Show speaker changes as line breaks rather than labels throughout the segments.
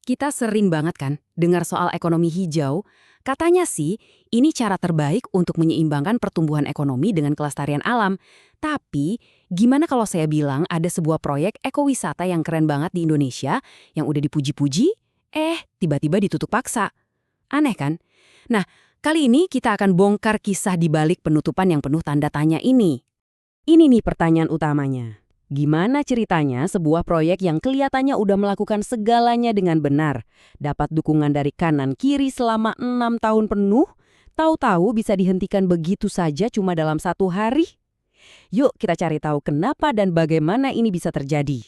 Kita sering banget kan dengar soal ekonomi hijau. Katanya sih, ini cara terbaik untuk menyeimbangkan pertumbuhan ekonomi dengan kelestarian alam. Tapi, gimana kalau saya bilang ada sebuah proyek ekowisata yang keren banget di Indonesia, yang udah dipuji-puji, tiba-tiba ditutup paksa. Aneh kan? Nah, kali ini kita akan bongkar kisah di balik penutupan yang penuh tanda tanya ini. Ini nih pertanyaan utamanya. Gimana ceritanya sebuah proyek yang kelihatannya udah melakukan segalanya dengan benar, dapat dukungan dari kanan kiri selama 6 tahun penuh, tahu-tahu bisa dihentikan begitu saja cuma dalam 1 hari? Yuk kita cari tahu kenapa dan bagaimana ini bisa terjadi.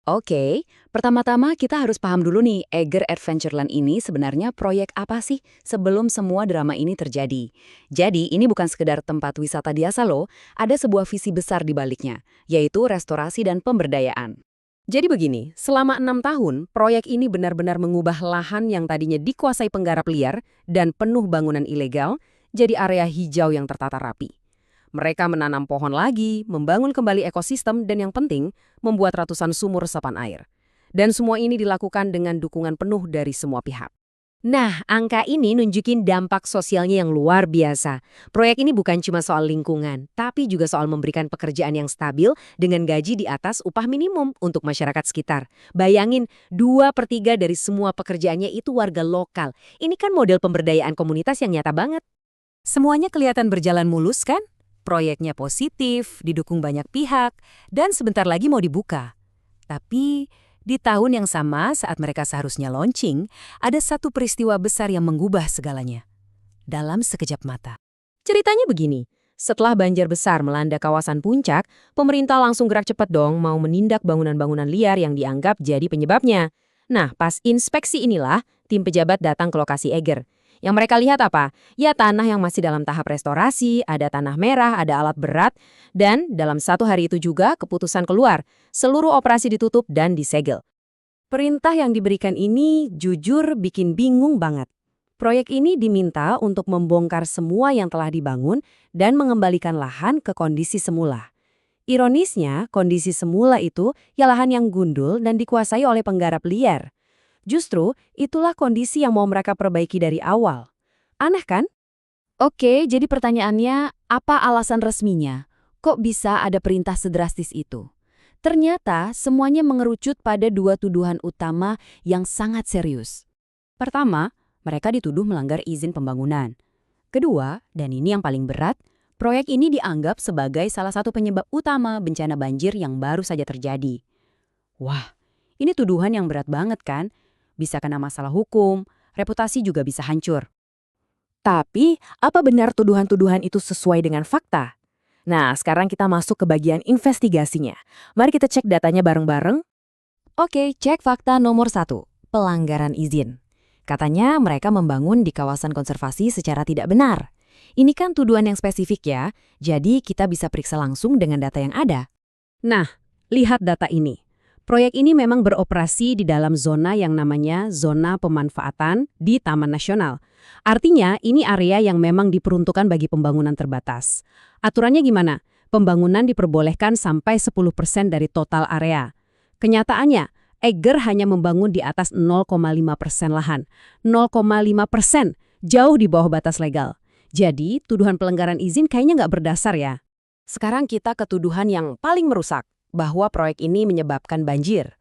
Oke, pertama-tama kita harus paham dulu nih, Eiger Adventureland ini sebenarnya proyek apa sih sebelum semua drama ini terjadi. Jadi, ini bukan sekedar tempat wisata biasa loh, ada sebuah visi besar di baliknya, yaitu restorasi dan pemberdayaan. Jadi begini, selama 6 tahun, proyek ini benar-benar mengubah lahan yang tadinya dikuasai penggarap liar dan penuh bangunan ilegal, jadi area hijau yang tertata rapi. Mereka menanam pohon lagi, membangun kembali ekosistem, dan yang penting, membuat ratusan sumur resapan air. Dan semua ini dilakukan dengan dukungan penuh dari semua pihak. Nah, angka ini nunjukin dampak sosialnya yang luar biasa. Proyek ini bukan cuma soal lingkungan, tapi juga soal memberikan pekerjaan yang stabil dengan gaji di atas upah minimum untuk masyarakat sekitar. Bayangin, 2/3 dari semua pekerjaannya itu warga lokal. Ini kan model pemberdayaan komunitas yang nyata banget. Semuanya kelihatan berjalan mulus kan? Proyeknya positif, didukung banyak pihak, dan sebentar lagi mau dibuka. Tapi, di tahun yang sama saat mereka seharusnya launching, ada satu peristiwa besar yang mengubah segalanya. Dalam sekejap mata. Ceritanya begini, setelah banjir besar melanda kawasan puncak, pemerintah langsung gerak cepat dong mau menindak bangunan-bangunan liar yang dianggap jadi penyebabnya. Nah, pas inspeksi inilah, tim pejabat datang ke lokasi Eiger. Yang mereka lihat apa? Ya tanah yang masih dalam tahap restorasi, ada tanah merah, ada alat berat, dan dalam 1 hari itu juga keputusan keluar, seluruh operasi ditutup dan disegel. Perintah yang diberikan ini jujur bikin bingung banget. Proyek ini diminta untuk membongkar semua yang telah dibangun dan mengembalikan lahan ke kondisi semula. Ironisnya, kondisi semula itu ya lahan yang gundul dan dikuasai oleh penggarap liar. Justru, itulah kondisi yang mau mereka perbaiki dari awal. Aneh kan? Oke, jadi pertanyaannya, apa alasan resminya? Kok bisa ada perintah sedrastis itu? Ternyata, semuanya mengerucut pada 2 tuduhan utama yang sangat serius. Pertama, mereka dituduh melanggar izin pembangunan. Kedua, dan ini yang paling berat, proyek ini dianggap sebagai salah satu penyebab utama bencana banjir yang baru saja terjadi. Wah, ini tuduhan yang berat banget kan? Bisa kena masalah hukum, reputasi juga bisa hancur. Tapi, apa benar tuduhan-tuduhan itu sesuai dengan fakta? Nah, sekarang kita masuk ke bagian investigasinya. Mari kita cek datanya bareng-bareng. Oke, cek fakta nomor 1, pelanggaran izin. Katanya mereka membangun di kawasan konservasi secara tidak benar. Ini kan tuduhan yang spesifik ya, jadi kita bisa periksa langsung dengan data yang ada. Nah, lihat data ini. Proyek ini memang beroperasi di dalam zona yang namanya zona pemanfaatan di Taman Nasional. Artinya, ini area yang memang diperuntukkan bagi pembangunan terbatas. Aturannya gimana? Pembangunan diperbolehkan sampai 10% dari total area. Kenyataannya, Eiger hanya membangun di atas 0,5% lahan. 0,5%, jauh di bawah batas legal. Jadi, tuduhan pelanggaran izin kayaknya nggak berdasar ya. Sekarang kita ke tuduhan yang paling merusak, bahwa proyek ini menyebabkan banjir.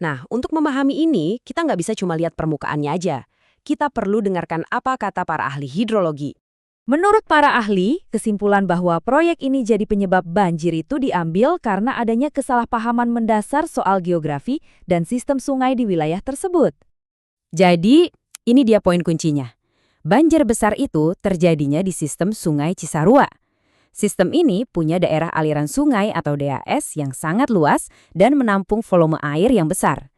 Nah, untuk memahami ini, kita nggak bisa cuma lihat permukaannya aja. Kita perlu dengarkan apa kata para ahli hidrologi. Menurut para ahli, kesimpulan bahwa proyek ini jadi penyebab banjir itu diambil karena adanya kesalahpahaman mendasar soal geografi dan sistem sungai di wilayah tersebut. Jadi, ini dia poin kuncinya. Banjir besar itu terjadinya di sistem Sungai Cisarua. Sistem ini punya daerah aliran sungai atau DAS yang sangat luas dan menampung volume air yang besar.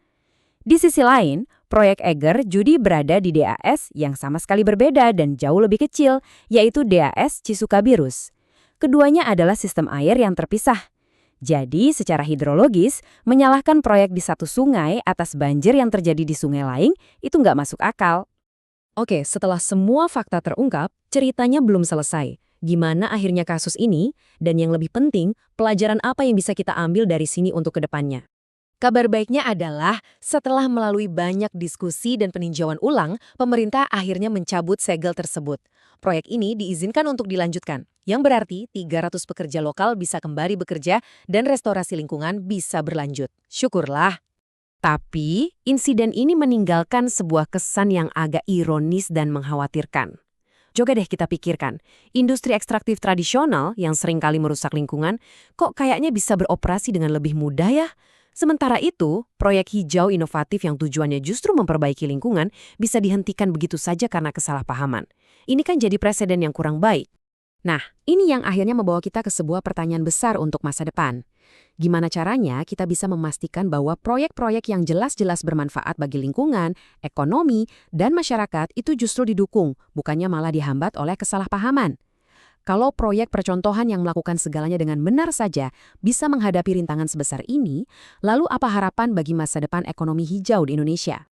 Di sisi lain, proyek Eiger judi berada di DAS yang sama sekali berbeda dan jauh lebih kecil, yaitu DAS Cisukabirus. Keduanya adalah sistem air yang terpisah. Jadi, secara hidrologis, menyalahkan proyek di satu sungai atas banjir yang terjadi di sungai lain itu nggak masuk akal. Oke, setelah semua fakta terungkap, ceritanya belum selesai. Gimana akhirnya kasus ini, dan yang lebih penting, pelajaran apa yang bisa kita ambil dari sini untuk ke depannya.
Kabar baiknya adalah, setelah melalui banyak diskusi dan peninjauan ulang, pemerintah akhirnya mencabut segel tersebut. Proyek ini diizinkan untuk dilanjutkan, yang berarti 300 pekerja lokal bisa kembali bekerja dan restorasi lingkungan bisa berlanjut. Syukurlah.
Tapi, insiden ini meninggalkan sebuah kesan yang agak ironis dan mengkhawatirkan. Coba deh kita pikirkan, industri ekstraktif tradisional yang seringkali merusak lingkungan, kok kayaknya bisa beroperasi dengan lebih mudah ya? Sementara itu, proyek hijau inovatif yang tujuannya justru memperbaiki lingkungan bisa dihentikan begitu saja karena kesalahpahaman. Ini kan jadi presiden yang kurang baik. Nah, ini yang akhirnya membawa kita ke sebuah pertanyaan besar untuk masa depan. Gimana caranya kita bisa memastikan bahwa proyek-proyek yang jelas-jelas bermanfaat bagi lingkungan, ekonomi, dan masyarakat itu justru didukung, bukannya malah dihambat oleh kesalahpahaman. Kalau proyek percontohan yang melakukan segalanya dengan benar saja bisa menghadapi rintangan sebesar ini, lalu apa harapan bagi masa depan ekonomi hijau di Indonesia?